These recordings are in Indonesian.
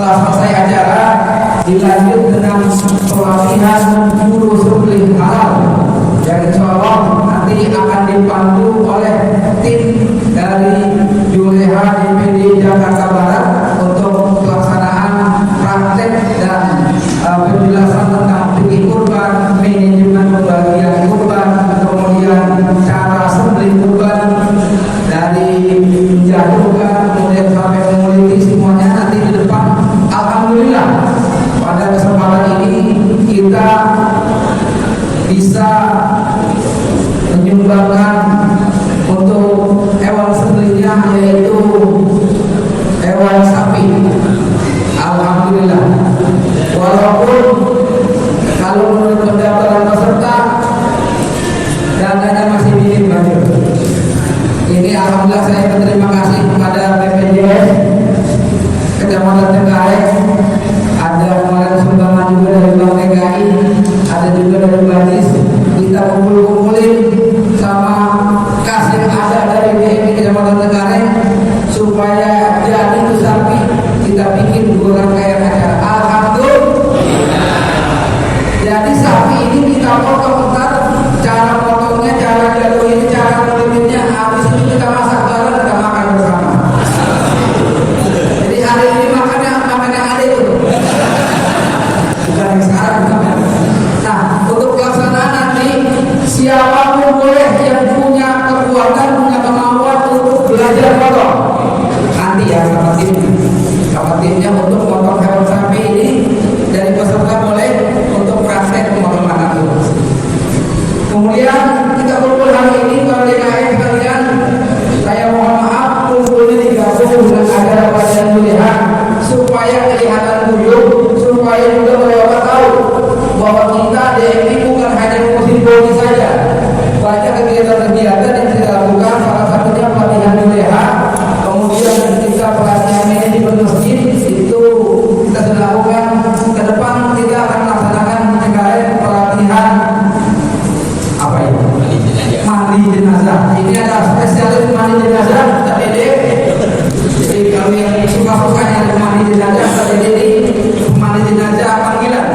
setelah selesai acara dilanjut dengan pelatihan juru sembelih halal yang insya Allah nanti akan dipandu oleh tim dari Juleha DPD Jakarta Barat untuk pelaksanaan praktek dan penjelasan tentang fikih kurban, manajemen pembagian kurban, kemudian cara sembelih kurban dari menjatuhkan kemudian sampai memuliti semuanya nanti di depan. Alhamdulillah pada kesempatan ini kita bisa menyumbangkan untuk hewan sembelihnya yaitu hewan sapi. Alhamdulillah. Walaupun kalau menurut pendaftaran peserta dananya masih minim banget. Ini alhamdulillah saya berterima kasih kepada BPJS Kecamatan Cengkareng, ada kemarin sumbangan juga dari Bank TKI, ada juga dari Badis. Kita kumpulin sama kas yang ada dari BMI Kecamatan Cengkareng supaya jadi itu sapi kita bikin 2 rangkaian acara. Alhamdulillah. Jadi sapi ini kita potong ntar, cara potongnya, cara jalurinnya, cara melipitnya, habis itu kita masak bareng, kita makan bersama. Jadi hari ini makannya ada itu, bukan yang sekarang. Nah, untuk pelaksanaan nanti siapapun boleh yang punya kekuatan, punya kemampuan untuk belajar potong. Nanti ya sama timnya untuk potong hewan sapi ini dari peserta boleh untuk praktek pemotongan itu. Kemudian kita kumpul hari ini para DKI sekalian, saya mohon maaf kumpulnya digabung dengan acara pelatihan Juleha supaya kelihatan guyup, supaya juga mereka tahu bahwa kita DMI bukan hanya musim bodi saja, banyak kegiatan-kegiatan yang kita lakukan, salah satunya pelatihan Juleha, kemudian kita pelatihan manajemen masjid itu kita sudah lakukan. Ke depan kita akan melaksanakan pelatihan apa itu? Mandi jenazah. Ini ada spesialis mandi jenazah, kita Dede. Jadi kalau yang suka-suka yang mandi jenazah, kita Dede ini mandi jenazah panggilan.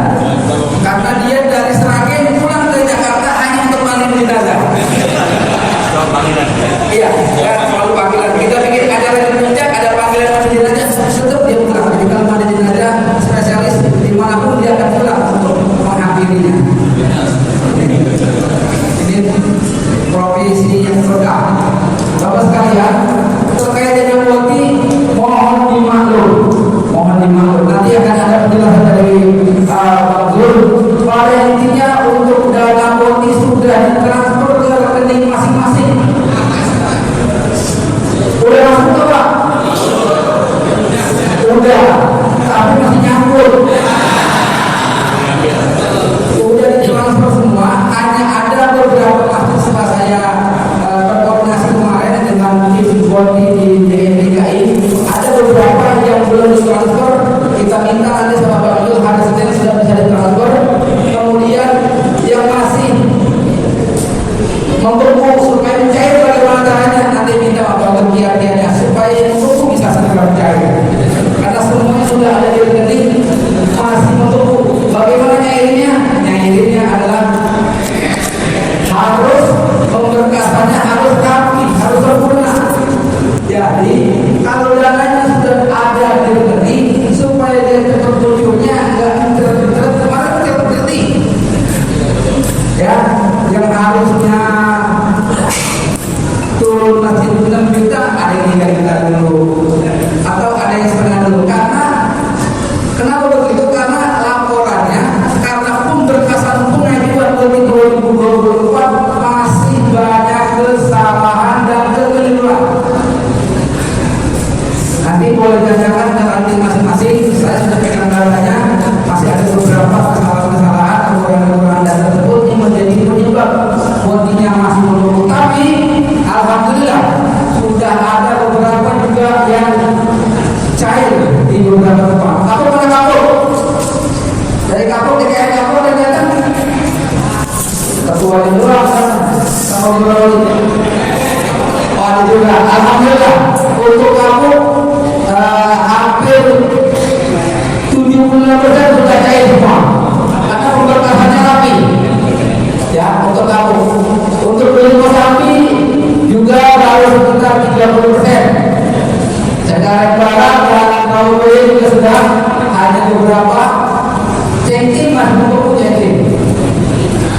Karena dia dari Sragen pulang ke Jakarta hanya untuk mandi jenazah. Iya, selalu panggilan. Kita bikin acara di puncak, ada panggilan mandi jenazah, tetap dia pulang. Jadi kalau mandi jenazah spesialis dimanapun dia akan pulang untuk mengakhirinya. Ini profesi yang sedang. Bapak sekalian, terkait dengan roti mohon dimaklum. Nanti akan ada penjelasan dari Pak Zul. Pada intinya untuk dana roti sudah ditransfer ke rekening masing-masing. Udah masuk tuh Pak? Udah, tapi masih nyangkut. Udah ditransfer semua, hanya ada beberapa kasus setelah saya berkoordinasi kemarin dengan tim Bodi di DKI, ada beberapa yang belum ditransfer. Kita minta nanti sama Pak Yul hari Senin sudah bisa ditransfer. Kemudian yang masih membeku supaya mencair bagaimana caranya, nanti minta Bapak kiat-kiatnya supaya yang membeku bisa segera cair. Karena semuanya sudah ada di rekening, masih membeku. Bagaimana nyairnya? Nyairnya adalah harus pemberkasannya harus rapi, harus sempurna. Jadi kalau dananya sudah ada di rekening, supaya dia cepat munculnya nggak terus kemarin terjadi. Ya, yang harusnya turun masih 6 juta, ada yang 3 juta dulu, atau ada yang setengah dulu. Karena kenapa begitu? Karena laporannya, karena pemberkasan pengajuan lebih 2024 masih banyak kesalahan dan kekeliruan. Nanti boleh tanyakan ke nanti masing-masing. Saya sudah pegang datanya, masih ada beberapa kesalahan-kesalahan atau kekurangan data tersebut yang menjadi penyebab bodinya masih menunggu. Tapi alhamdulillah sudah ada beberapa juga yang cair di beberapa tempat. Kapur mana kapur? Dari kapur, DKI kapur dan datang ketua di luar sama beroli. Oh ada juga, alhamdulillah untuk kapur hampir 95% sudah cair semua karena pemberkasannya rapi. Ya, untuk kamu, untuk beli sapi juga baru sekitar 30%. Sekarang barang dan kamu beli juga sudah hanya beberapa cengking mas untuk cengking.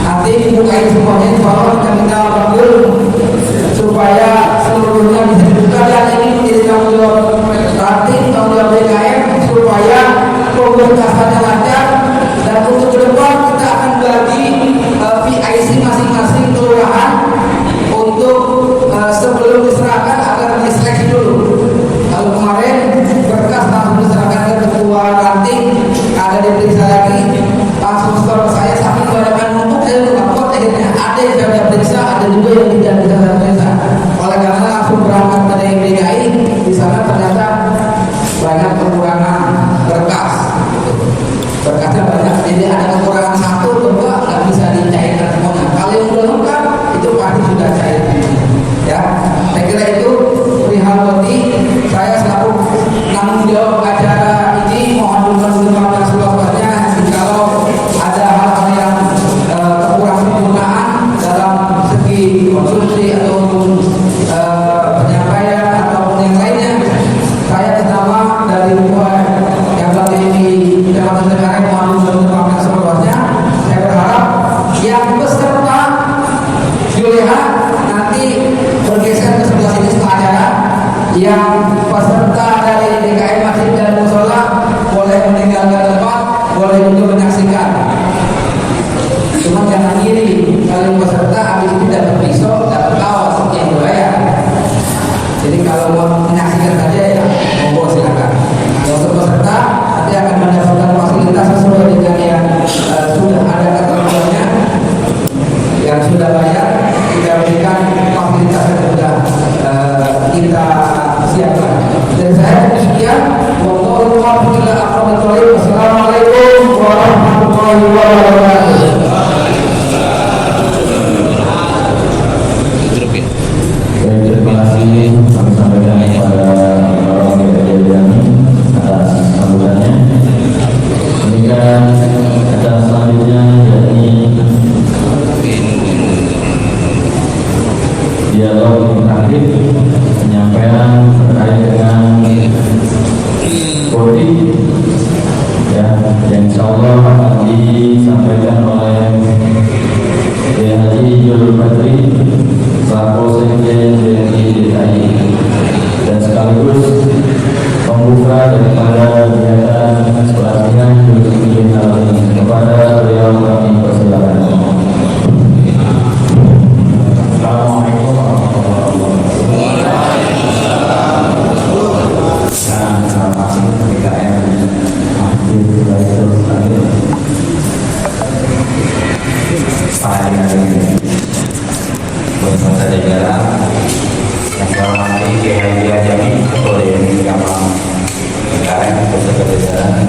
Nanti dibukain semuanya, insya kita minta panggil supaya seluruhnya bisa dibuka dan ini menjadi tanggung jawab Ranting, tanggung jawab DKM supaya pemberkasannya lancar. Dan untuk ke depan kita akan bagi VIC masing-masing kelurahan untuk sebelum diserahkan agar diseleksi dulu. Kalau kemarin berkas langsung diserahkan ke ketua Ranting, ada diperiksa lagi, langsung store ke saya, saking kebanyakan numpuk saya ngapot, akhirnya ada yang sudah periksa, ada juga yang tidak bisa saya periksa. Oleh karena langsung berangkat pada DKI, di sana ternyata banyak kekurangan berkas. Berkasnya banyak, jadi ada kekurangan satu kedua nggak bisa dicairkan semuanya. Kalau yang belum lengkap itu pasti sudah cair. Ya, saya kira itu perihal bagi saya selaku tanggung jawab acara ini. Mohon dukungan dan seluruhnya. Kalau ada hal-hal yang kurang sempurnaan dalam segi konsumsi ataupun penyampaian ataupun yang lainnya, saya pertama dari yang berada di Kecamatan Cengkareng mohon dukungan dan seluruhnya. Saya berharap yang peserta Juleha nanti bergeser ke sebelah sini setelah acara. Yang peserta dari DKM masjid dan musola boleh meninggalkan tempat, boleh juga menyaksikan. Cuma jangan iri, kalau peserta habis ini dapat pisau, dapat kaos yang dibayar. Jadi kalau mau menyaksikan saja ya monggo silakan. Untuk peserta nanti akan mendapatkan fasilitas sesuai dengan yang sudah ada ketentuannya, yang sudah bayar. Kita berikan fasilitas yang sudah kita siapkan. Dari saya sekian. Wassalamualaikum warahmatullahi wabarakatuh. Terima kasih kami sampaikan kepada orang kejadian atas sambutannya. Demikian acara selanjutnya yakni dialog interaktif penyampaian terkait dengan kode ya, yang insyaallah akan disampaikan oleh Haji Jul Badri selaku Sekjen DKI DKI dan sekaligus pembuka daripada kegiatan pelatihan Jurusan ini. Kepada beliau kami persilakan. Assalamualaikum warahmatullahi wabarakatuh. Terima kasih DKM pada hari ini. Pemirsa negara yang berhormati Kiai Haji Ketua DPD Kampung DKM Pusat Kejaran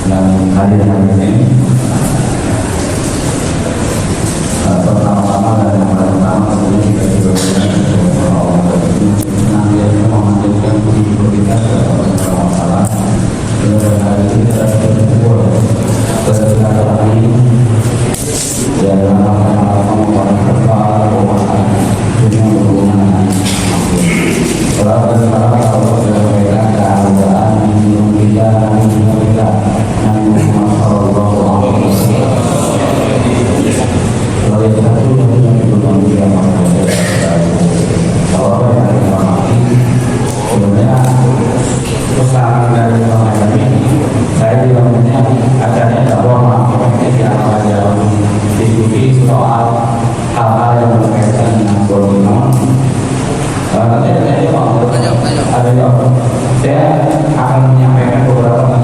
dan hadir hari ini. Pertama-tama dan yang pertama sebelum kita diberikan memanjurkan kita dalam masalah dan hari ini kita berkumpul bersilaturahmi dan sama-sama kepala pemahaman dengan hubungan setelah bersalah Allah menyampaikan keadaan minum kita dan minum kita Nabi Muhammad sallallahu alaihi wasallam. Lalu yang satu yang belum dia mengatakan bahwa yang dipahami sebenarnya pesan dari ulama ini saya juga punya acaranya bahwa ini di antara dalam diskusi soal hal-hal yang berkaitan dengan polinom. Nanti ada yang saya akan menyampaikan beberapa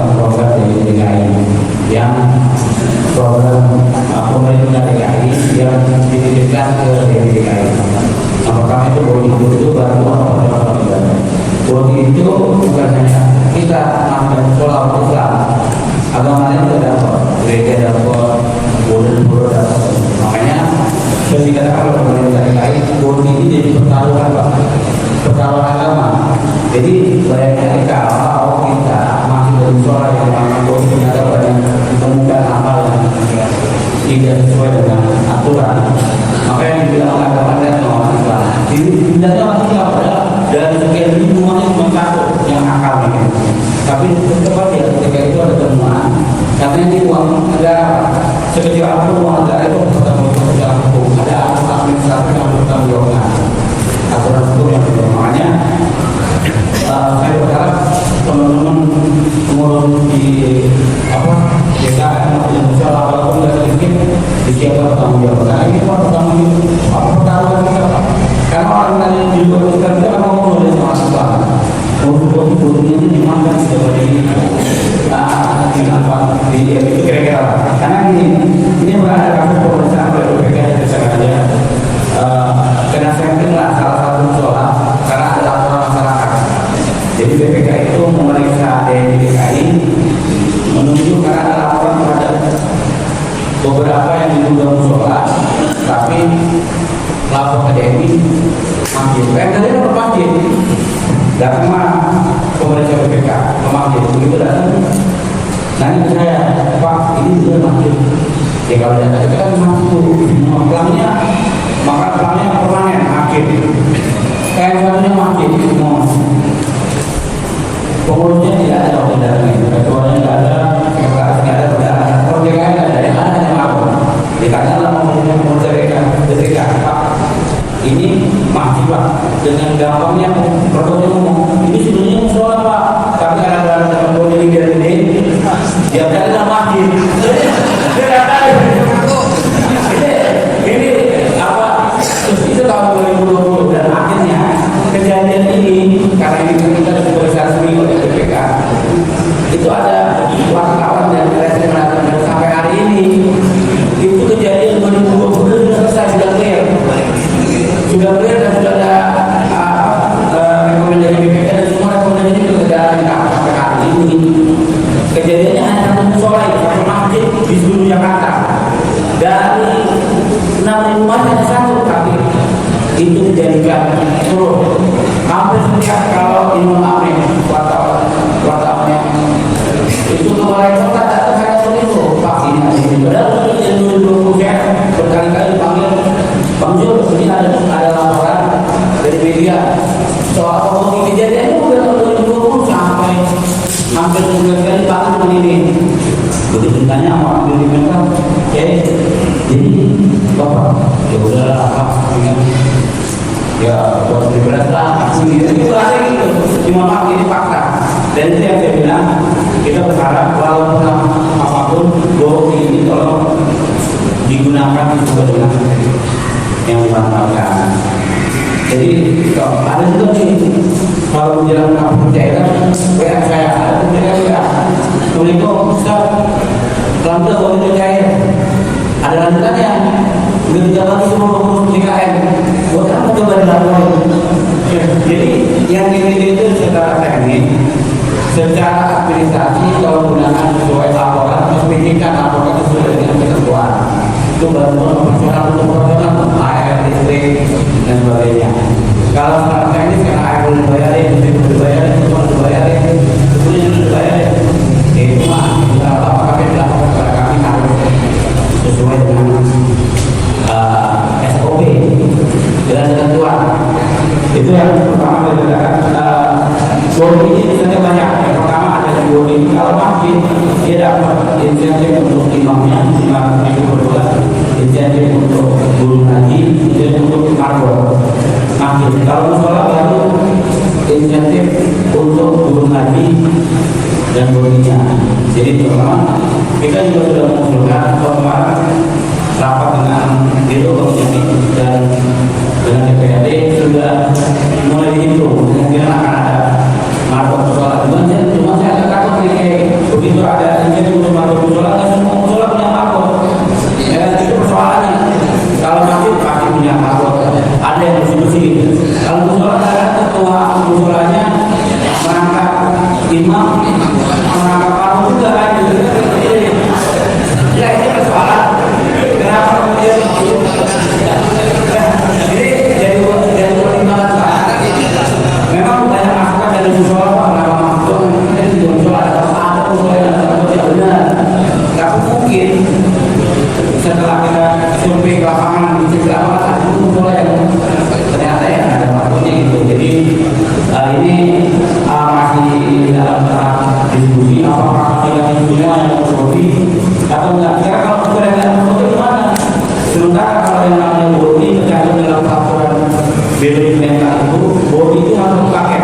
jadi pertaruhan Pak, pertaruhan agama. Jadi bayangkan kalau kita masih bermusola yang memang ternyata banyak ditemukan hal yang tidak sesuai dengan aturan, maka yang dibilang agama dan orang Islam ini hendaknya masih nggak pada dari sekian ribu cuma satu yang akal gitu. Tapi tetap ya ketika itu ada temuan karena ini uang negara, sekecil apapun uang negara itu bertanggung jawab secara hukum, ada aturan administratif yang bertanggung jawab, aturan hukum yang bertanggung. Makanya saya berharap teman-teman pengurus di desa yang bisa walaupun tidak sedikit disiapkan bertanggung jawab. Karena ini cuma bertanggung jawab pertaruhan kita Pak. Karena orang tadi di luar kita kan mau dari mahasiswa, untuk ini dimana seperti ini, di itu kira-kira. Karena ini berada kasus pemeriksaan oleh BPK desa Karanganyar. Kena sampling lah salah satu musola karena ada laporan masyarakat. Jadi BPK itu memeriksa DKI menunjuk karena ada laporan terhadap beberapa yang diduga musola, tapi lapor ke DMI masjid. Dari masjid datang pemeriksa BPK ke masjid, begitu datang. Nanti saya, Pak, ini sudah masjid. Ya kalau data itu kan masjid, maka pelangnya permanen masjid. Kayak satunya masjid, pengurusnya tidak ada waktu datang, ketuanya tidak ada, sekretaris tidak ada, tidak ada, proyeknya tidak ada, yang ada hanya lapor. Dikatakanlah pengurus BPK, Pak, ini masjid Pak, dengan gampangnya protokolnya ngomong, ini sebenarnya musola Pak, tapi karena dalam teman jadi gede, dia katakan masjid. Dia katakan ini apa? Itu tahun 2020 dan akhirnya kejadian ini karena ini kita sudah resmi oleh BPK. Itu ada wartawan dan resim sampai hari ini. Itu kejadian 2020 sudah selesai, sudah clear dan sudah ada rekomendasi BPK dan semua rekomendasi itu sudah ada sampai hari ini. Kejadiannya hanya satu musola itu, satu masjid di seluruh Jakarta. Dari 6.000 masjid hanya satu, tapi itu dijadikan seluruh. Hampir setiap kalau Imam Amin wartawan yang itu ke balai kota datang hanya seperti itu. Pak ini ada ini. Padahal itu yang 2020 saya berkali-kali panggil Bang Jul, ini ada laporan dari media soal promosi kejadiannya udah tahun 2020 sampai hampir 9 kali panggil ini. Begitu ditanya sama orang di mereka, jadi Bapak ya udah apa ya buat berat lah itu ada gitu, cuma Pak ini fakta. Dan itu yang saya bilang, kita berharap walaupun apapun doa ini tolong digunakan sesuai dengan yang dimanfaatkan. Jadi ada juga nih kalau menjelang kampung daerah, saya ada penjaga Assalamualaikum Ustaz, lanjut kalau itu cair ada lanjutannya, begitu lagi semua pengurus DKM buat apa coba dilaporin. Jadi yang ini itu secara teknis, secara administrasi kalau gunakan sesuai laporan, pendidikan laporan sesuai dengan ketentuan itu bantuan operasional untuk operasional air, listrik dan sebagainya. Kalau secara teknis karena air belum dibayarin, listrik belum dibayarin, semua dibayarin, semuanya belum dibayarin. Itu mah apa kami dilakukan kepada kami harus sesuai dengan SOP dengan ketentuan. Itu yang pertama saya katakan. Bodi ini misalnya banyak. Yang pertama ada di bodi ini kalau masjid dia dapat insentif untuk imamnya 5.000 per bulan, insentif untuk guru ngaji, insentif untuk marbot. Masjid kalau musola baru insentif untuk guru ngaji dan bodinya. Jadi pertama kita juga sudah mengusulkan kemarin rapat dengan Biro Komisi dan dengan DPRD sudah mulai dihitung kemungkinan akan ada marbot musola. Cuma saya agak takut nih begitu ada insentif untuk marbot musola, nggak semua musola punya marbot. Ya itu persoalannya. Kalau masjid pasti punya marbot, ada yang bersih-bersih. Kalau musola ada ketua musolanya mengangkat imam, mengangkat marbot juga ada. Ya ini persoalan. Kenapa kemudian jadi mengganti semua yang bodi atau enggak? Karena kalau sudah tidak bodi gimana? Sementara kalau yang namanya bodi tergantung dalam peraturan BPJS mental itu, bodi itu harus dipakai.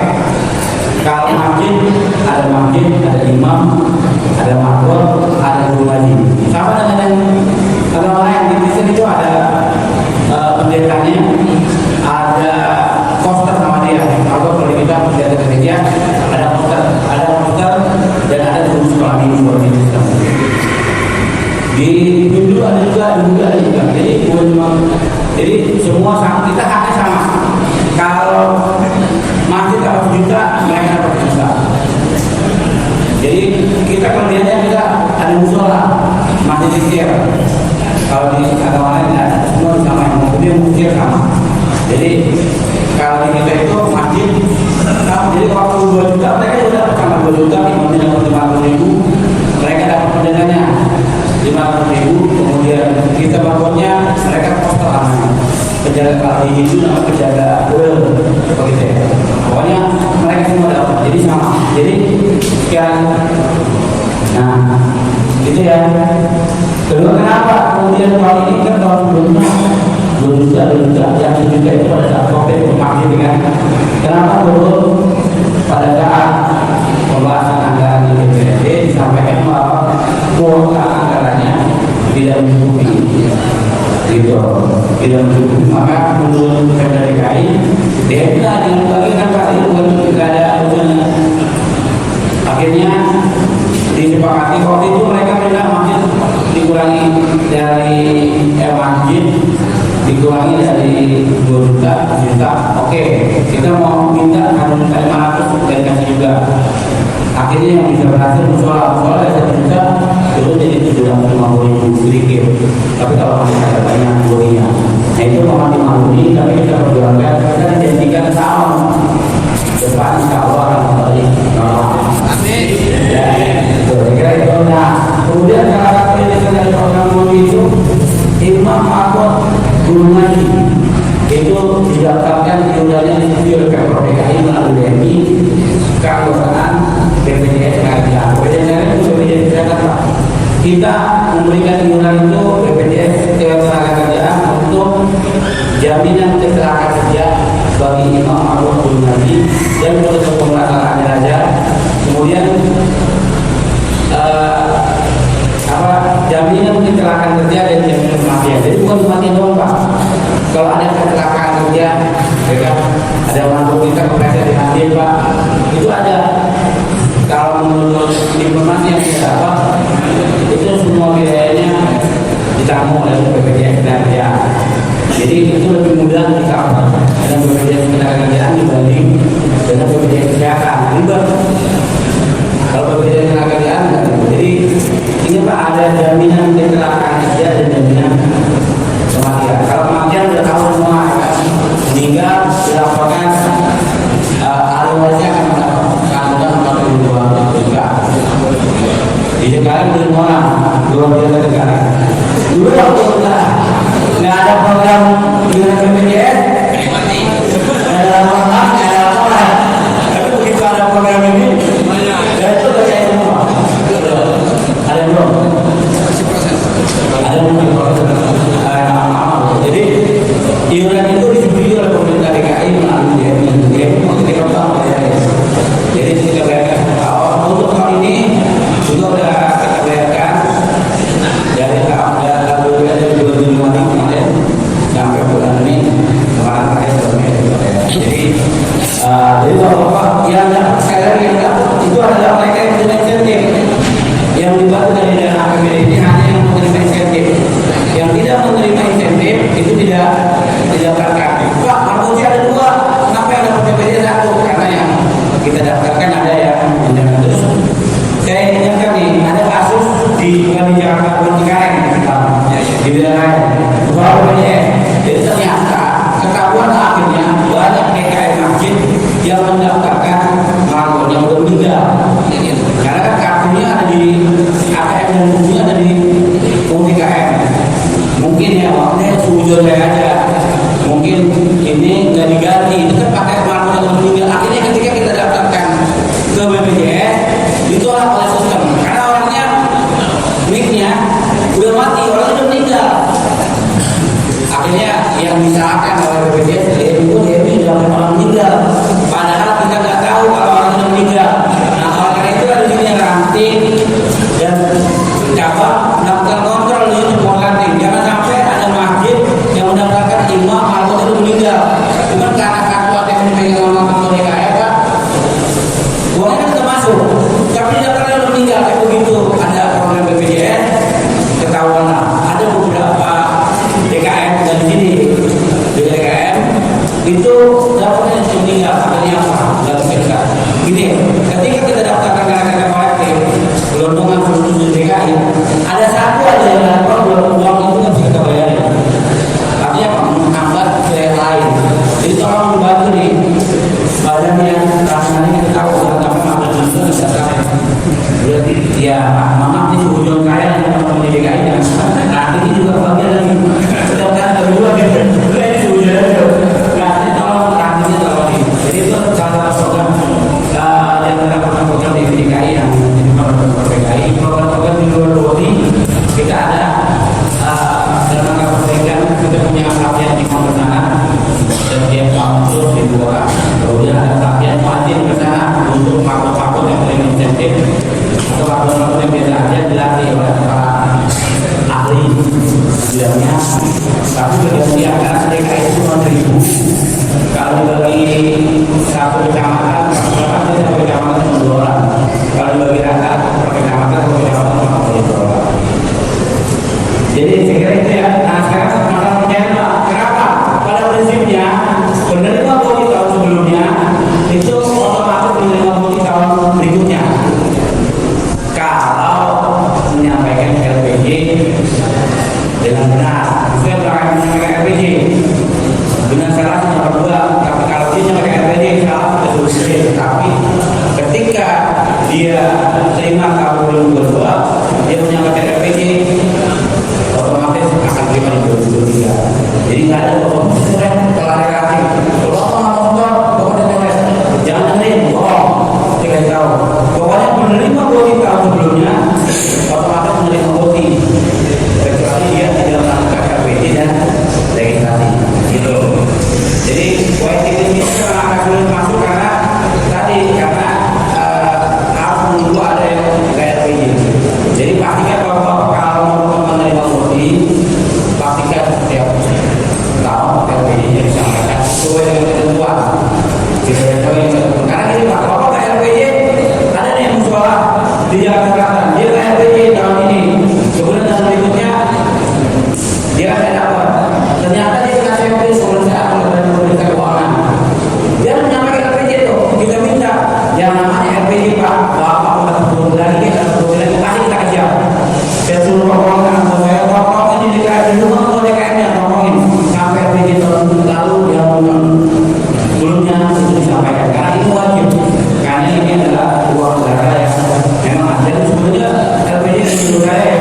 Kalau masjid, ada imam, ada makmum, ada guru ngaji. Sama dengan agama lain di Kristen itu ada pendetanya, ada poster nama dia. Kalau kita pendeta gereja, ada poster dan ada guru sekolah minggu seperti itu. Di Hindu ada juga, di Buddha ada juga. Jadi semua sama, kita haknya sama. Kalau masjid dapat juta, mereka dapat juta. Jadi kita kerjanya kita ada musola, masjid zikir. Kalau di agama lain ada, semua sama, kemudian zikir sama. Jadi kalau di kita itu masjid, jadi waktu 2 juta mereka sudah dapat sama 2 juta, imamnya dapat 50.000, mereka dapat pendetanya 50.000, kemudian kita bangunnya mereka poster namanya. Penjaga kalau di Hindu nama penjaga kuil begitu ya. Pokoknya mereka semua dapat, jadi sama. Jadi sekian. Nah, itu ya. Kedua, kenapa kemudian tahun ini kan tahun sebelumnya 2 juta yang 1 juta itu pada saat COVID masih kan? Kenapa turun pada saat pembahasan anggaran di DPRD disampaikan bahwa kuota anggarannya tidak mencukupi. Gitu, tidak mencukupi, maka menurut Pemda DKI dia tidak dibagikan Pak, itu tidak ada urusannya. Akhirnya disepakati waktu itu mereka minta masjid dikurangi dari masjid dikurangi dari 2 juta. Oke, kita mau minta 500 dan kasih juga. Akhirnya yang bisa berhasil soal dari 1 juta turun jadi 750.000 sedikit. Tapi kalau masih ada banyak bodinya, nah itu mau dimaklumi, tapi kita perjuangkan, kita dijanjikan tahun depan insya Allah akan kembali normal. Amin. Ya, kira itu. Nah, kemudian salah satu yang dari program bodi itu imam atau guru ngaji itu didaftarkan iurannya di Pemprov DKI melalui DMI keanggotaan BPJS Kesehatan. BPJS Kesehatan kita memberikan iuran itu BPJS Ketenagakerjaan untuk jaminan kecelakaan kerja bagi imam atau guru ngaji dan proses pemelaksanaannya saja. Kemudian jaminan kecelakaan kerja dan jaminan kematian. Jadi bukan kematian doang Pak. Kalau ada kecelakaan kerja, ya kan, ada mantu kita kepleset di hati Pak, itu ada. Kalau menurut informasi yang kita dapat, itu semua biayanya ditanggung oleh BPJS Kesehatan. Jadi itu lebih mudah dikawal dengan BPJS Kesehatan dibanding dengan BPJS Kesehatan. Ribet. Kalau BPJS Kesehatan, jadi ini Pak ada jaminan kecelakaan kerja dan jaminan kematian. Kalau kematian sudah tahu semua, kan? Meninggal dilaporkan ahli warisnya akan mendapatkan 42 juta. Di sekarang belum orang, luar biasa sekarang. Dulu waktu nggak ada program iuran BPJS, nggak ada orang, nggak ada orang. Tapi begitu ada program ini, dan itu kayak semua. Ada belum? Ada mungkin proses. Jadi iuran itu disetujui oleh pemerintah DKI melalui DMI untuk dikembangkan. Jadi kita bayarkan untuk tahun ini juga sudah kita bayarkan dari tahun dari 2005 kemarin sampai bulan ini kemarin terakhir jadi bapak yang dapat sekali lagi yang dapat itu adalah mereka yang punya insentif yang dibantu dari dana APBD ini hanya yang menerima insentif. Yang tidak menerima insentif itu tidak didaftarkan. Pak, markusi ada 2, kenapa yang dapat BPJS 1? Katanya kita daftarkan ada yang menjaga terus. Saya ingatkan nih, ada kasus di Jakarta Cikaeng di wilayah soal BPJS. Jadi ternyata ketahuan akhirnya banyak PKM masjid yang mendaftarkan markup yang sudah meninggal. Karena kan kartunya ada di ATM dan bukunya ada di UMKM. Mungkin ya waktunya sujud saya aja. Mungkin ini nggak diganti. Itu kan pakai markup yang meninggal. Akhirnya ketika kita daftarkan ke BPJS ditolak oleh sistem. Karena orang sudah disediakan DKI itu cuma 1.000. Kalau dibagi satu kecamatan, satu kecamatan cuma 2 orang. Kalau dibagi rata per kecamatan, satu kecamatan cuma 2 orang. Jadi saya kira itu ya. Nah sekarang masalah penyayaan, kenapa? Pada prinsipnya penerima bodi tahun sebelumnya itu otomatis menerima bodi tahun berikutnya. Kalau menyampaikan LPG dengan benar, saya akan menyampaikan LPG dengan salah nomor 2. Tapi kalau dia menyampaikan LPG salah sudah selesai. Tapi ketika dia terima tahun 2022, dia menyampaikan LPG otomatis akan terima di 2023. Jadi nggak ada pokoknya klarifikasi. Kalau motor pokoknya teles, jangan dengerin bohong. Dikasih tahu. Pokoknya penerima bodi tahun sebelumnya otomatis menerima bodi kecuali dia tidak melakukan KPD dan registrasi. Gitu. Jadi YT ini akan sulit masuk karena tadi karena harus menunggu ada yang LPG. Jadi pastikan kalau menerima bodi, pastikan setiap tahun LPG-nya disampaikan sesuai dengan ketentuan. Karena gini Pak, kalau nggak LPG, ada nih yang musola di Jakarta Selatan, dia nggak LPG tahun ini, kemudian tahun berikutnya dia nggak dapat. Ternyata dia kasih LPG sebelum saya akan memberikan keuangan. Dia menyampaikan LPG itu, kita minta yang namanya LPG Pak, Bapak udah 10 bulan ini, dan 10 bulan ini pasti kita kejar. Saya suruh ngomongkan, saya ngomong ini dikasih rumah, kalau DKM-nya ngomongin sampai LPG tahun lalu yang sebelumnya itu disampaikan karena itu wajib, karena ini adalah uang negara yang memang ada. Sebenarnya LPG di seluruh raya ya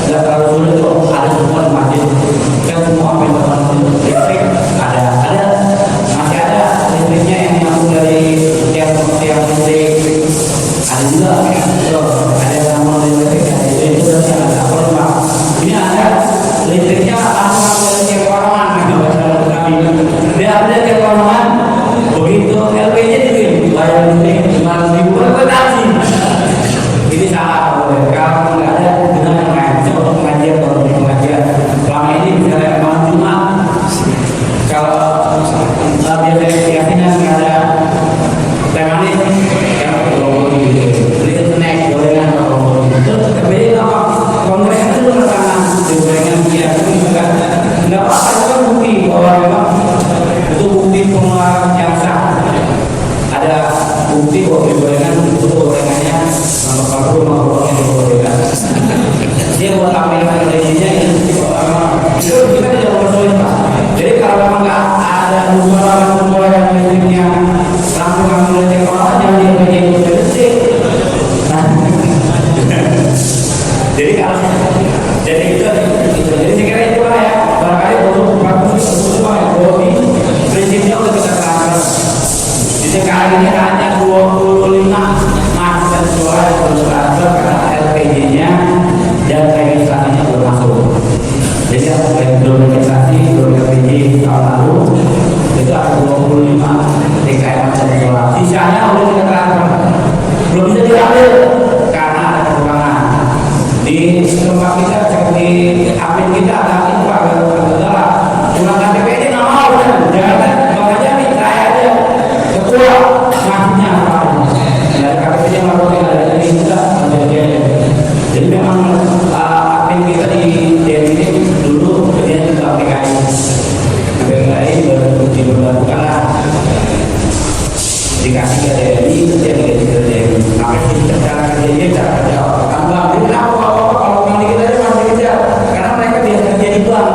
tidak terlalu sulit kok, ada semua di masjid dan semua pintu-pintu listrik ada masih ada listriknya yang nyambung dari tiap listrik, ada juga ada yang nyambung dari listrik itu berarti ada apa Pak? Ini ada listriknya langsung dari tiap ruangan, dia ada tiap ruangan. Begitu LPG dikirim bayar listrik 5.000 per taksi. Ini salah kalau nggak ada dengan yang lain. Coba pengajian kalau di pengajian selama ini misalnya malam Jumat kalau biasanya keyakinan nggak ada teh manis yang logo gitu, beli snack gorengan atau logo gitu. Tapi apa gorengan itu makanan gorengan dia itu juga nggak apa-apa, itu kan bukti bahwa memang itu bukti pengeluaran yang sah. Ada bukti bahwa gorengan itu gorengannya nomor 40 yang digorengan. Dia buat tampilan LPG-nya itu kita tidak mempersulit Pak. Jadi kalau memang nggak ada pengeluaran listriknya langsung ngambil listrik orang, jangan di LPG itu listrik. Jadi kalau jadi itu jadi saya kira itu lah ya, barangkali bagus semua ya, bodi prinsipnya udah kita transfer. Di sekarang ini hanya 25 mas dan suara yang belum transfer karena LPG-nya dan registrasinya belum masuk. Jadi belum registrasi, belum LPG tahun lalu itu ada 25 DKM dan suara. Sisanya udah kita transfer, belum bisa diambil karena ada kekurangan. Di tempat kita cek di admin kita ada itu agak kurang KTP ini nggak mau kan, jangan makanya minta aja ketua maksudnya apa dari KTP-nya nggak boleh ada ini kita jadi memang admin kita di ini dulu kerjanya juga PKI diberlakukan lah dikasih ke DNI kerja di DNI tapi cara kerjanya cara kerja tambah jadi apa kalau yang kita itu masih kerja karena mereka biasa kerja di bank.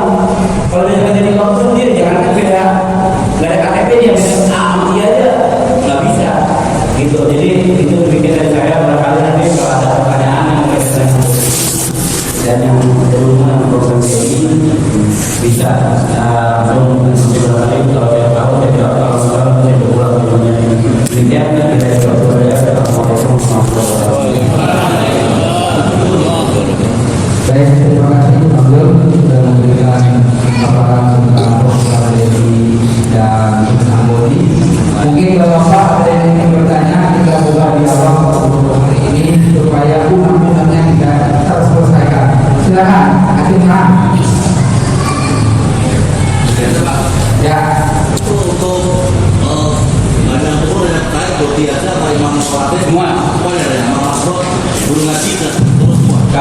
Kalau biasa kerja di bank sendiri jangan kan beda nggak ada KTP dia bisa dia aja nggak bisa gitu. Jadi itu bikin dari saya barangkali nanti kalau ada pertanyaan yang berkaitan dan yang berhubungan dengan program ini bisa langsung mencoba kalau saya tahu saya tidak tahu sekarang saya berulang dunia demikian kita coba ya. Assalamualaikum warahmatullahi wabarakatuh. Baik, terima kasih Pak Gul sudah memberikan paparan tentang program dari dan Ambodi. Mungkin kalau Bapak ada yang ingin bertanya, kita buka dialog untuk hari ini supaya undang-undangnya tidak terselesaikan. Silakan, Hakim.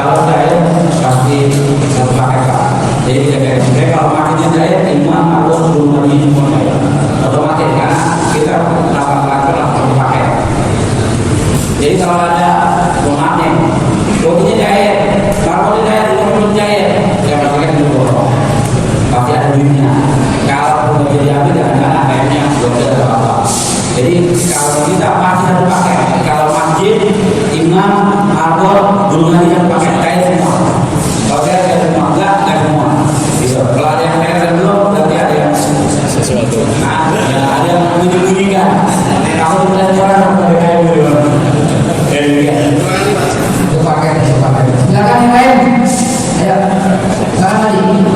Kalau jahit pasti harus pakai kak. Jadi jaga. Kalau makinnya jahit, imam atau sebelum lagi semua jahit. Otomatis karena kita lakukan langsung pakai. Jadi kalau ada maafnya, bodinya jahit, kalau jahit belum jahit, ya pakai dulu. Pasti ada duitnya. Kalau udah diambil jangan akhirnya belum ada apa-apa. Jadi kalau kita pasti harus pakai. Kalau masjid, imam, atau guru ngaji harus pakai jahit semua. Kalau jahit semua, enggak semua. Bisa. Kalau ada yang jahit belum, berarti ada yang sesuatu. Nah, ada yang menyembunyikan. Kalau sudah orang pakai jahit dulu. Itu pakai. Silakan yang lain. Ayo. Salam lagi.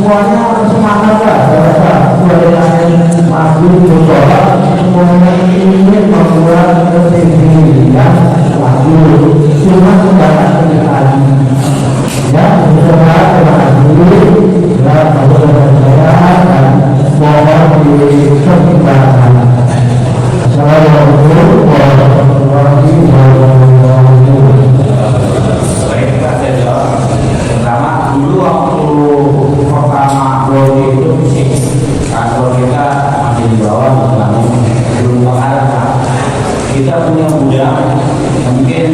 semuanya semangat lah, semuanya kita punya gudang mungkin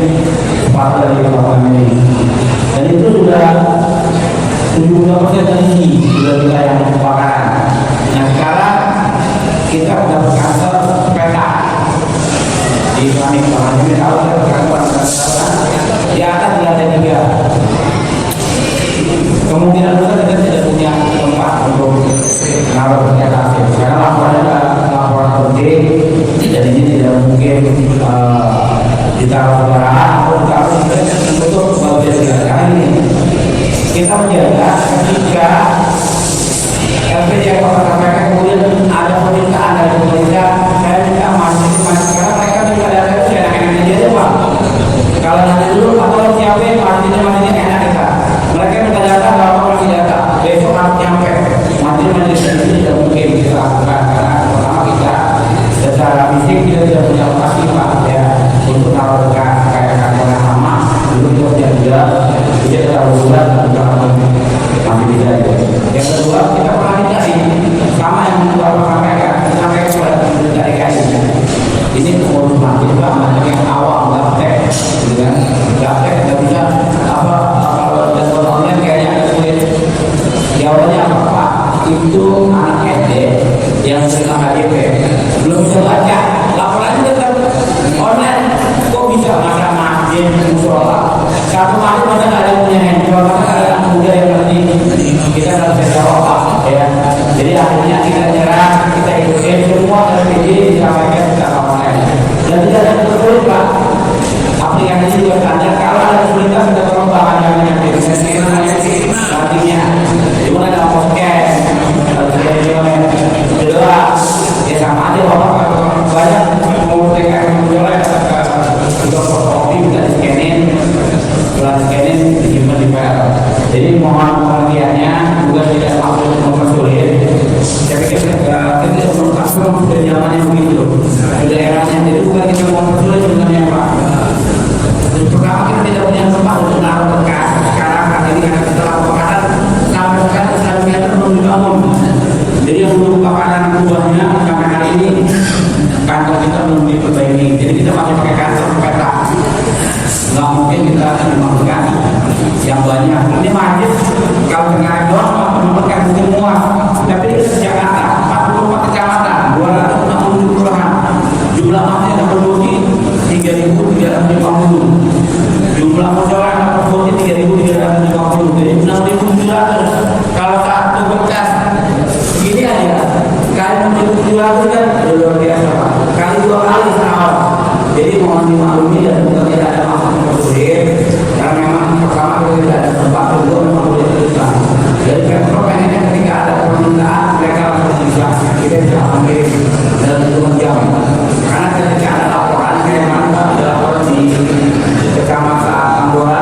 separuh dari lapangan ini, dan itu sudah 70% tinggi sudah kita yang kebakaran. Nah sekarang kita sudah berkantor peta di Islamic Bank ini, tahu kan berkantor di atas di lantai 3. Kemungkinan besar kita tidak punya tempat untuk menaruh senjata api karena laporan penting, dan ini tidak mungkin ditaruh sembarangan atau ditaruh untuk bagian senjata ini. Kita menjaga ketika LPD yang mereka kemudian ada permintaan dari pemerintah, saya minta masih karena mereka juga ada itu enak-enak aja Pak. Kalau nanti dulu atau siapin masjidnya enak kita. Mereka minta data, bapak kasih data. Besok harus nyampe. Masjid ini tidak mungkin kita lakukan karena pertama kita secara fisik kita tidak punya lokasi Pak ya untuk taruh kayak kantor yang lama. Dulu kita tidak terlalu berat masih bisa itu. Yang kedua kita pernah dicari sama yang bapak mereka sampai kepada dari kayu. Ini pengurus masjid Pak, banyak yang awam gaptek, gitu kan? Gaptek tidak bisa apa kalau dan online kayaknya agak sulit. Jawabannya apa Pak? Itu anak SD yang sedang KDP belum bisa baca, laporannya tetap online. Kok bisa masa masjid musola satu masjid masa nggak ada punya handphone, masa nggak ada anak muda yang ngerti? Kita nggak bisa jawab Pak ya. Jadi akhirnya kita nyerah, kita ikutin semua LPD disampaikan secara online dan tidak ada kesulitan Pak. Aplikasi juga standar, kalau ada kesulitan kita tolong bahan yang artinya cuma ada podcast jelas ya sama aja bapak banyak mau TKM mulai untuk fotokopi bisa di scanning, setelah di scanning disimpan di file. Jadi mohon pengertiannya juga tidak maksud mempersulit. Saya pikir kita menurut sudah zamannya begitu sudah eranya, jadi bukan kita mempersulit sebenarnya Pak. Pertama kita tidak punya tempat untuk menaruh bekas. Sekarang saat ini karena kita lakukan sampai sekarang 1 meter belum dibangun. Jadi yang belum kebakaran kubahnya sampai hari ini kantor kita belum diperbaiki. Jadi kita masih pakai kantor peta. Nggak mungkin kita dimaksudkan yang banyak. Ini masjid kalau tengah doang menempatkan semua. Tapi ini kita Jakarta 44 kecamatan, 260 kelurahan. Jumlah masjid yang berfungsi 3.350. Jumlah musola yang berfungsi 3.350. Jadi 6.700. Kalau satu bekas ini aja kali 6.700 kan luar biasa Pak. Kali 2 kali setahun. Jadi mohon dimaklumi dan bukan tidak ada maksud mempersulit. Karena memang pertama kita tidak ada tempat, kedua memang boleh teruskan. Jadi Pemprov pengennya ketika ada permintaan mereka langsung bisa kita bisa ambil dalam 2 jam. Karena ketika ada laporan kayak mana ada laporan di kecamatan Tambora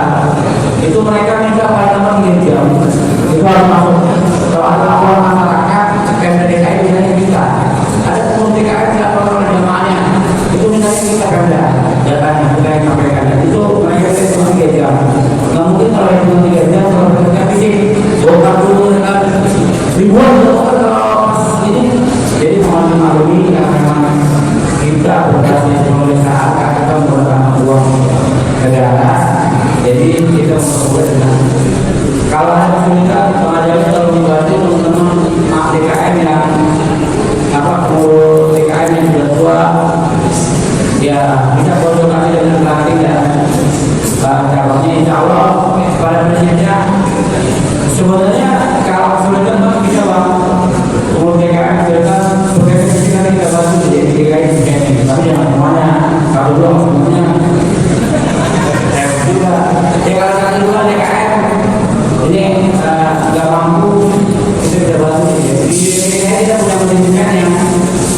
itu mereka minta pada nomor 3 jam itu harus masuk. Kalau ada laporan masyarakat Pemda DKI minta kita ada 10 TKI tidak perlu ada jamaahnya itu minta kita Pemda datanya kita yang sampaikan, dan itu mereka cuma 3 jam. Nggak mungkin kalau yang cuma 3 jam kalau mereka fisik bongkar dulu dengan ribuan kalau ini. Jadi mohon dimaklumi karena memang kita berdasarkan pemeriksaan karena kita menggunakan uang negara. Jadi kita memperoleh dengan kalau ada kesulitan pengajarnya kalau membantu teman-teman DKM yang DKM yang sudah tua ya bisa konsultasi dengan pelatih dan calonnya. Insya Allah pada prinsipnya sebenarnya kalau kesulitan bisa Bang DKM kesulitan seperti nanti kita bantu jadi DKM ini, tapi jangan semuanya kalau belum semuanya juga kalau satu dua DKM ini nggak mampu itu bisa bantu. Jadi kita punya pendidikan yang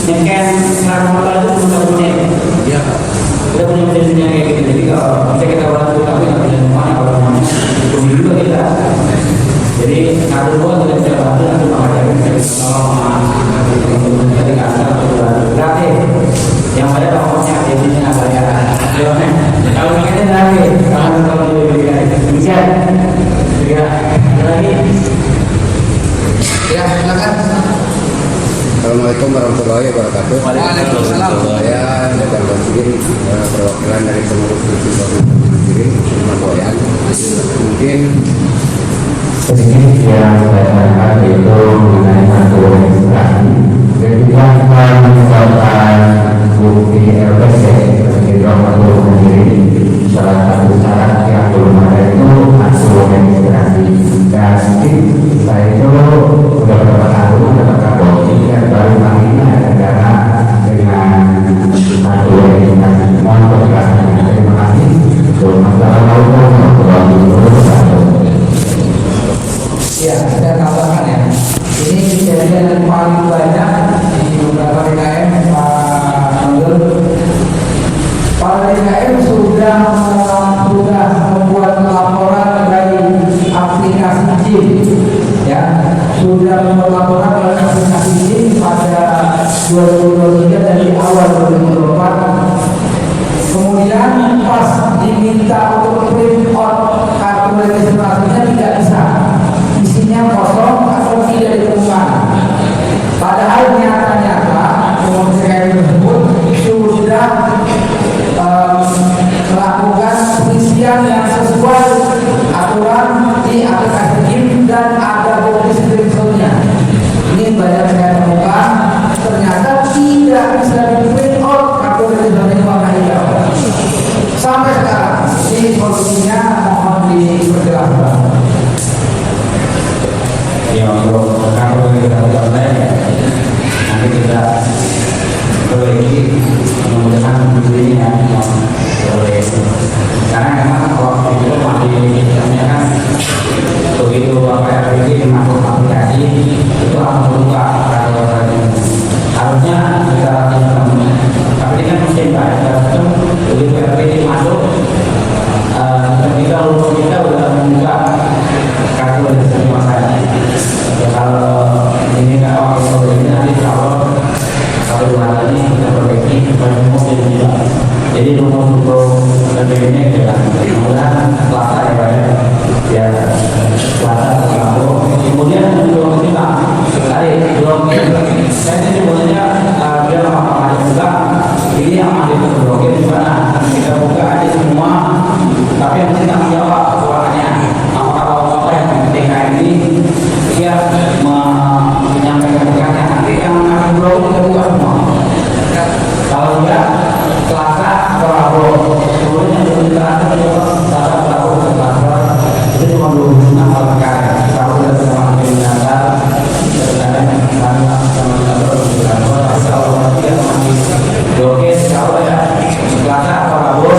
nyekan secara itu sudah punya kita punya pendidikan kayak gitu. Jadi kalau bisa kita bantu tapi nggak bisa semuanya, kalau semuanya itu juga kita perwakilan dari pengurus Persiba sendiri Mas mungkin sedikit yang saya sampaikan yaitu mengenai satu registrasi ketika kita mencoba bukti LPC sebagai dramatur sendiri salah satu syarat yang belum ada itu hasil registrasi dan mungkin saya itu sudah beberapa tahun mendapatkan bukti dan baru kali ini ada negara dengan hasil registrasi mohon penjelasannya. Terima kasih. Wassalamualaikum warahmatullahi wabarakatuh. Ya, saya tambahkan ya. Ini kejadian yang paling banyak di beberapa DKM, Pak Nur. Para DKM sudah membuat laporan dari aplikasi JIM, ya, sudah membuat laporan dari aplikasi JIM pada 2023 dan di awal 2024. Kemudian pas diminta untuk print out kartu registrasinya tidak bisa, isinya kosong atau tidak ditemukan. Padahal nyata-nyata pengurus tersebut sudah melakukan pengisian yang sesuai aturan di aplikasi JIM dan ada bukti screenshotnya. Ini banyak saya temukan, ternyata tidak bisa di print out kartu registrasinya warna hijau. Sampai sekarang, ini solusinya mohon diperjelaskan. Ya, untuk kartu registrasi online nanti kita perbaiki menggunakan ini ya karena memang waktu itu masih namanya kan begitu LPG masuk aplikasi itu langsung buka kartu harusnya kita tapi ini kan mesin Pak begitu LPG masuk ketika lulus kita udah membuka kartu registrasi online. Ya, kalau ini kalau ini nanti kalau bulan ini kita perbaiki supaya mobil juga. Jadi untuk ini kita mudah-mudahan Selasa ya Pak ya Selasa lalu kemudian belum kita belum saya ini sebenarnya biar apa juga ini yang masih terblokir di mana kita buka aja semua tapi yang penting tak jawab suaranya apa yang penting ini dia menyampaikan pesannya nanti yang akan blok kita buka semua kalau enggak Selasa atau Rabu kemudian yang belum Selasa Selasa itu cuma 26 perkara kalau sudah semua ternyata terkadang sama dia masih blokir kalau ya Selasa atau Rabu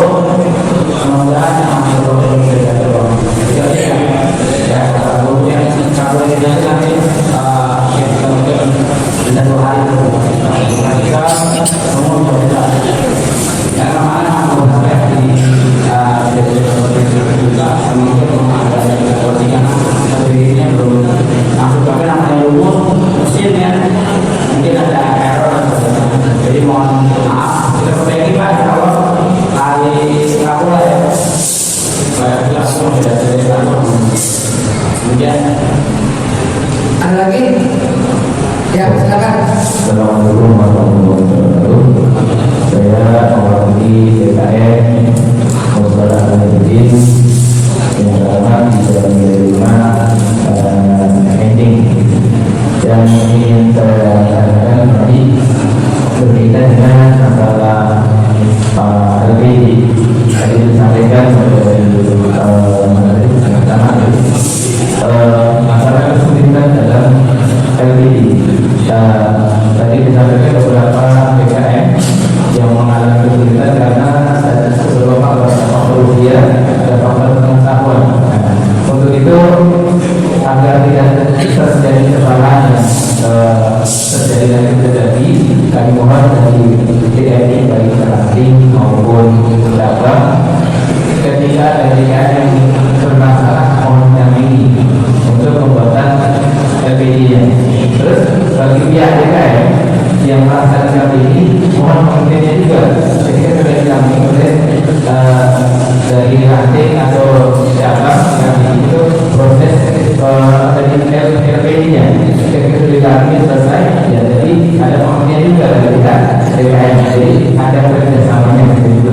semoga masih blokir ya kalau yang kalau ini nanti kita mungkin bisa 2 hari kita semua bisa ya kemana mau sampai di juga mungkin ada kepentingan sendirinya belum masuk tapi namanya lumut mesinnya mungkin ada error jadi mohon maaf kita perbaiki Pak kalau hari Rabu lah ya saya langsung sudah selesai kemudian ada lagi? Ya, silakan. Assalamualaikum warahmatullahi wabarakatuh. Saya mewakili DKM Musyawarah Al-Hadin yang dalam bisa menerima ending yang ingin saya sampaikan tadi berkaitan dengan masalah LPG. Tadi disampaikan masalah kesulitan dalam LPG. Tadi disampaikan beberapa BKM yang mengalami kesulitan karena beberapa faktor usia dan faktor pengetahuan. Untuk itu agar tidak terjadi kesalahan yang terjadi kami mohon dari TNI baik pelatih maupun pedagang ketika dari yang bermasalah mohon dampingi untuk pembuatan LPG-nya. Terus bagi pihak DKM yang melaksanakan LPG mohon pengertiannya juga ketika sudah didampingi oleh dari ranting atau siapa yang itu proses dari LPG-nya ketika sudah didampingi selesai ya jadi ada pengertian juga dari pihak DKM jadi ada kerjasamanya juga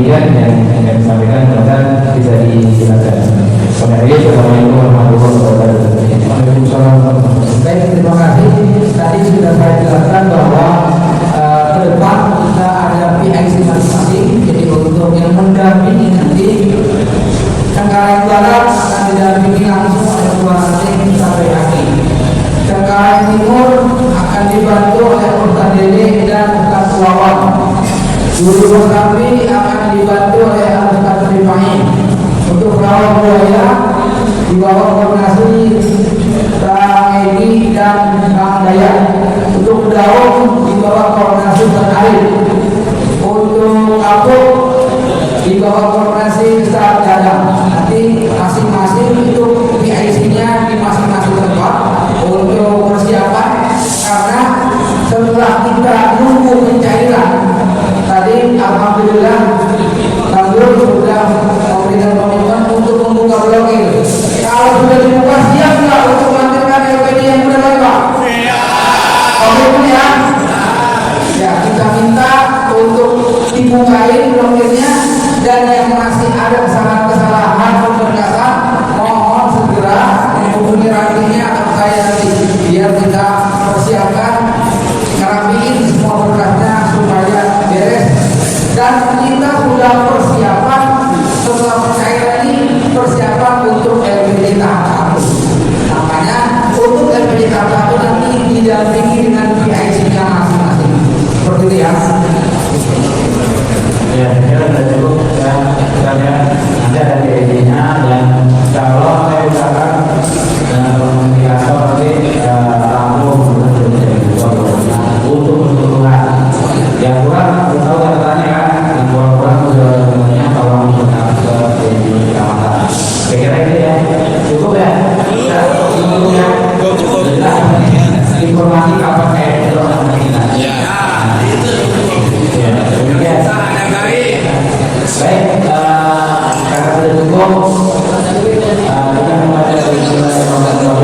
demikian yang saya sampaikan, mudah-mudahan bisa dijelaskan. Assalamualaikum warahmatullahi wabarakatuh. Waalaikumsalam. Baik, terima kasih. Tadi sudah saya jelaskan bahwa ke depan kita ada PIC masing-masing. Jadi untuk yang mendampingi nanti Cengkareng Barat akan didampingi langsung oleh Ketua Ranting sampai akhir. Cengkareng Timur akan dibantu oleh Ustaz Dede dan Ustaz Wawan. Guru Kosambi akan dibantu oleh Ustaz Rifai. Untuk Rawang Buaya di bawah koordinasi Kang Edi dan Kang Dayat. Untuk Daun di bawah koordinasi Ustaz Arif. Untuk Kapuk di bawah koordinasi Ustaz Dadang. Nanti masing-masing untuk PIC-nya di masing-masing tempat untuk persiapan, karena setelah kita nunggu pencairan tadi alhamdulillah Tanggul sudah memberikan komitmen untuk membuka blokir. Kalau sudah dibuka, siap nggak untuk melanjutkan LPD yang benar Pak? Komitmen ya? Ya, kita minta untuk dibukain blokirnya, dan yang masih ada kesalahan pemberkasan mohon segera menghubungi rantingnya atau saya nanti biar kita persiapkan ngerapiin semua berkasnya supaya beres. Dan kita sudah persiapan setelah pencairan ini, persiapan untuk LPD tahap 1. Makanya untuk LPD tahap 1 nanti didampingi dengan PIC-nya masing-masing. Seperti itu ya. Ya, saya sudah cukup ya, misalnya nanti ada PIC-nya, dan kalau saya usahakan dengan komunikator nanti langsung untuk keseluruhan. Yang kurang, tahu katanya kan, yang kurang sebenarnya tolong ke PIC kawasan. Kira-kira ini ya, cukup ya? Cukup ya? Informasi kapan saya belum sama kita. Ya, demikian. Baik, karena sudah cukup, kita membaca dari mulai Ramadan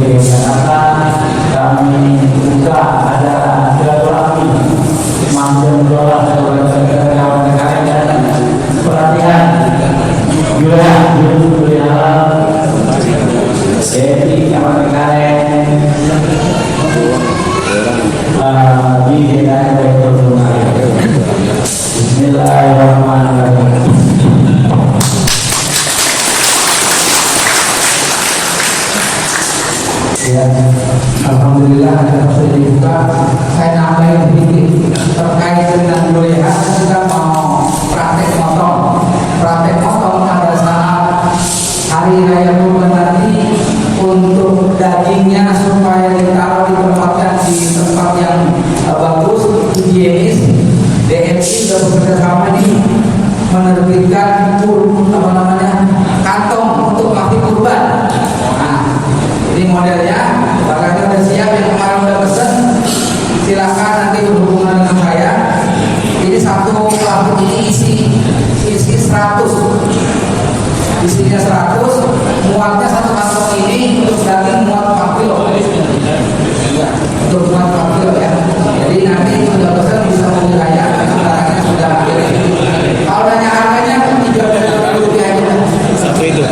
bersama kami buka ada silaturahmi mantan doa kawan negara dan pelatihan wilayah jadi kawan negara di daerah Bismillahirrahmanirrahim. Ya, alhamdulillah ada sudah dibuka. Saya nambahin sedikit terkait dengan kuliah. Kita mau praktek motong pada saat hari raya Kurban nanti, untuk dagingnya supaya ditaruh ditempatkan di tempat yang bagus, higienis. DMI sudah bekerja sama nih menerbitkan kantong untuk mati kurban. Nah, ini modelnya, barangnya udah siap, yang kemarin udah pesen silakan nanti berhubungan dengan saya. Ini satu plastik ini isi 100, isinya 100, muatnya satu kantong ini untuk daging muat 4 kilo. Ya, untuk muat 4 kilo ya. Jadi nanti sudah pesen bisa menghubungi saya, barangnya sudah akhirnya. Kalau nanya harganya 300.000 rupiah aja. Satu itu.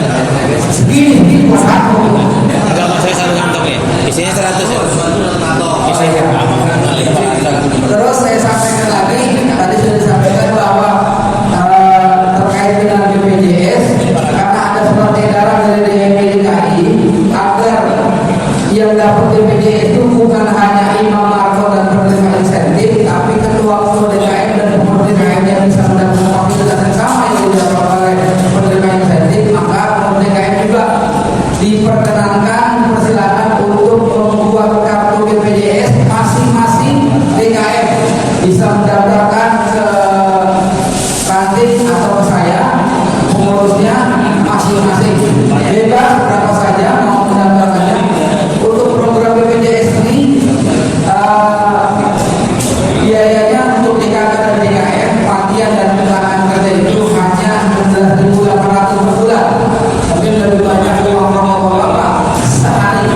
Segini buat satu. Enggak, saya satu kantong ya. Isinya 100 ya. Isinya. Terus saya sampaikan lagi, tadi sudah disampaikan bahwa terkait dengan BPJS, karena ada surat edaran dari DMI DKI agar yang dapat BPJS itu bukan hanya imam marko dan penerima insentif, tapi ketua umum DKM dan pengurus DKM yang bisa mendapatkan fasilitas yang sama yang didapat oleh penerima insentif, maka pengurus DKM juga diperkenankan, persilakan untuk membuat kartu BPJS masing-masing DKM, bisa mendaftarkan ke ranting atau ke saya, pengurusnya masing-masing bebas berapa saja mau mendaftarkannya. Untuk program BPJS ini biayanya untuk DKK dan DKM, pelatihan dan kecelakaan kerja itu hanya 16.800 per bulan. Mungkin lebih banyak uang bapak-bapak sehari,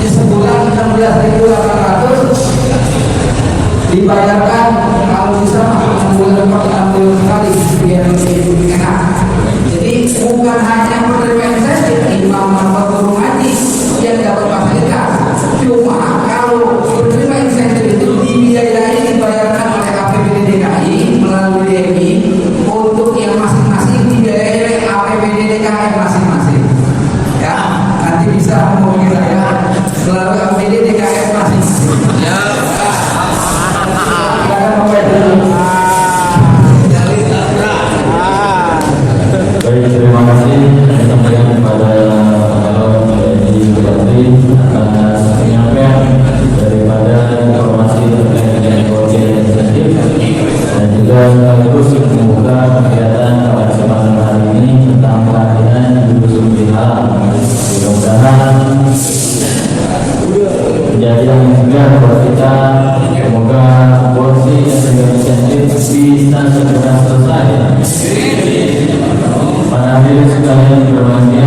di sebulan 16.800 dibayarkan kalau bisa 6 bulan 6 bulan sekali biar lebih enak. Jadi bukan hanya penerima insentif imam atau guru ngaji yang dapat fasilitas, cuma kalau penerima insentif itu dibiayai dibayarkan oleh APBD DKI melalui DMI untuk yang masing-masing dibiayai oleh APBD DKI masing-masing. Ya, nanti bisa menghubungi saya melalui APBD DKI masing-masing. Ya. Silakan Bapak Ibu. Baik, terima kasih sampaikan kepada calon menjadi bupati atas penyampaian daripada informasi terkait dengan program insentif dan juga sekaligus membuka kegiatan pada kesempatan hari ini tentang pelatihan jurus halal. Mudah-mudahan menjadi yang segar buat kita. Semoga porsi dan insentif bisa segera selesai. Para hadirin sekalian berbahagia,